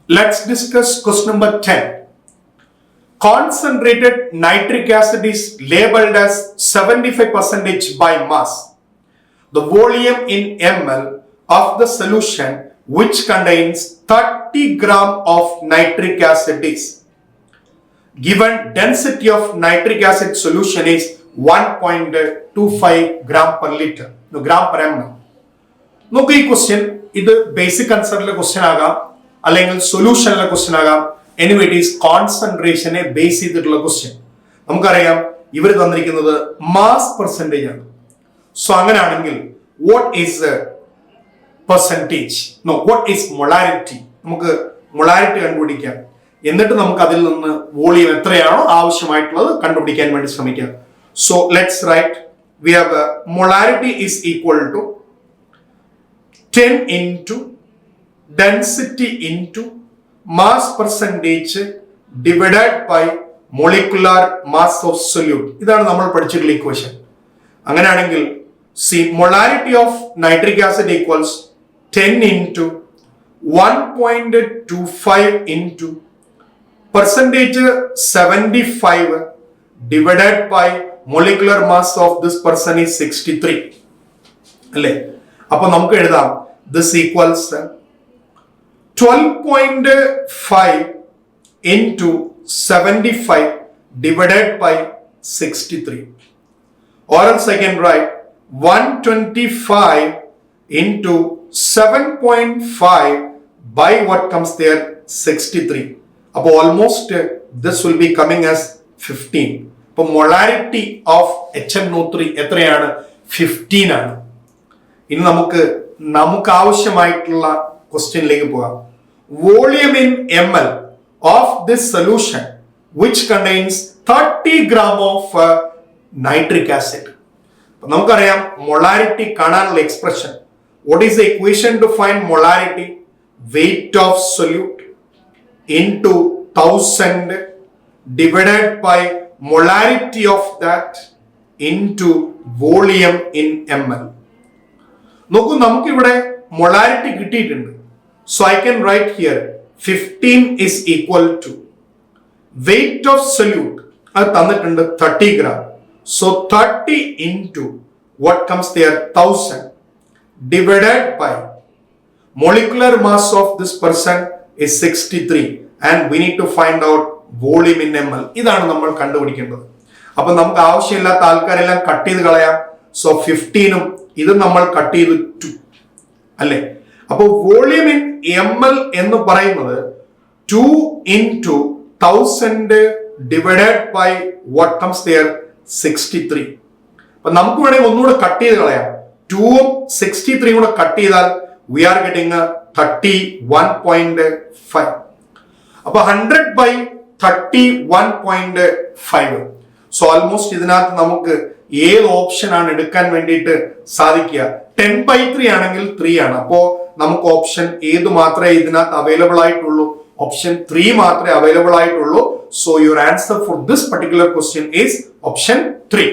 Let's discuss question number 10. Concentrated nitric acid is labeled as 75% by mass. The volume in ml of the solution which contains 30 gram of nitric acid is. Given density of nitric acid solution is 1.25 gram per liter, gram per ml. നോക്കൂ ഈ question ഇത് basic ആൻസറിലെ question ആകാം അല്ലെങ്കിൽ സൊല്യൂഷനിലെ question ആകാം. Anyway it is കോൺസെൻട്രേഷനെ base ചെയ്തിട്ടുള്ള question. നമുക്കറിയാം ഇവർ തന്നിരിക്കുന്നത് മാസ് പെർസെൻറ്റേജ് ആണ്. സോ അങ്ങനെയാണെങ്കിൽ what is percentage, no what is molarity. നമുക്ക് മൊളാരിറ്റി കണ്ടുപിടിക്കാം, എന്നിട്ട് നമുക്ക് അതിൽ നിന്ന് വോളിയം എത്രയാണോ ആവശ്യമായിട്ടുള്ളത് കണ്ടുപിടിക്കാൻ വേണ്ടി ശ്രമിക്കാം. So let's write we have molarity is equal to 10 into density into mass percentage divided by molecular mass of solute. ഇതാണ് നമ്മൾ പഠിച്ചിട്ടുള്ള ഇക്വേഷൻ. അങ്ങനെയാണെങ്കിൽ see molarity of nitric acid equals 10 into 1.25 into percentage 75 divided by molecular mass of this person is 63 അല്ലേ? അപ്പൊ നമുക്ക് എഴുതാം this equals 12.5 into 75 divided by 63, or else I can write 125 into 7.5 by what comes there 63. അപ്പോൾ almost this will be coming as 15. അപ്പോൾ molarity of HNO3 എത്രയാണ്? 15 ആണ്. ഇനി നമുക്ക് ആവശ്യമായിട്ടുള്ള ക്വസ്റ്റ്യനിലേക്ക് പോകാം. Volume in ml of this solution which contains 30 gram of nitric acid. നമുക്കറിയാം മൊളാരിറ്റി കാണാനുള്ള expression. What is the equation to find molarity? Weight of solute into 1000 divided by molarity of that into volume in ml. നോക്കൂ, നമുക്കിവിടെ മൊളാരിറ്റി കിട്ടിയിട്ടുണ്ട്. So I can write here 15 is equal to weight of solute, അത് തന്നിട്ടുണ്ട് 30 gram. So 30 into what comes there 1000 divided by molecular mass of this person is 63 and we need to find out volume in ml. ഇതാണ് നമ്മൾ കണ്ടുപിടിക്കേണ്ടത്. അപ്പൊ നമുക്ക് ആവശ്യമില്ലാത്ത ആൾക്കാരെല്ലാം cut ചെയ്ത് കളയാം. സോ 15ഉം ഇത് നമ്മൾ കട്ട് ചെയ്ത് 2 അല്ലേ? അപ്പൊ വോളിയം ഇൻ ml എന്ന് പറയുന്നത് 2 into 1000 divided by what comes there 63. അപ്പൊ നമുക്ക് വേണമെങ്കിൽ ഒന്നുകൂടെ കട്ട് ചെയ്ത് കളയാം. 2ഉം 63 കൂടെ കട്ട് ചെയ്താൽ വി ആർ ഗെറ്റിംഗ് 31.5. അപ്പൊ 100 by 31.5. സോ ഓൾമോസ്റ്റ് ഇതിനകത്ത് നമുക്ക് ഏത് ഓപ്ഷൻ ആണ് എടുക്കാൻ വേണ്ടിയിട്ട് സാധിക്കുക? 10/3 ആണെങ്കിൽ 3 ആണ്. അപ്പോ നമുക്ക് ഓപ്ഷൻ ഏത് മാത്രമേ ഇതിനകത്ത് അവൈലബിൾ ആയിട്ടുള്ളൂ? ഓപ്ഷൻ 3 മാത്രമേ അവൈലബിൾ ആയിട്ടുള്ളൂ. So your answer for this particular question is option 3.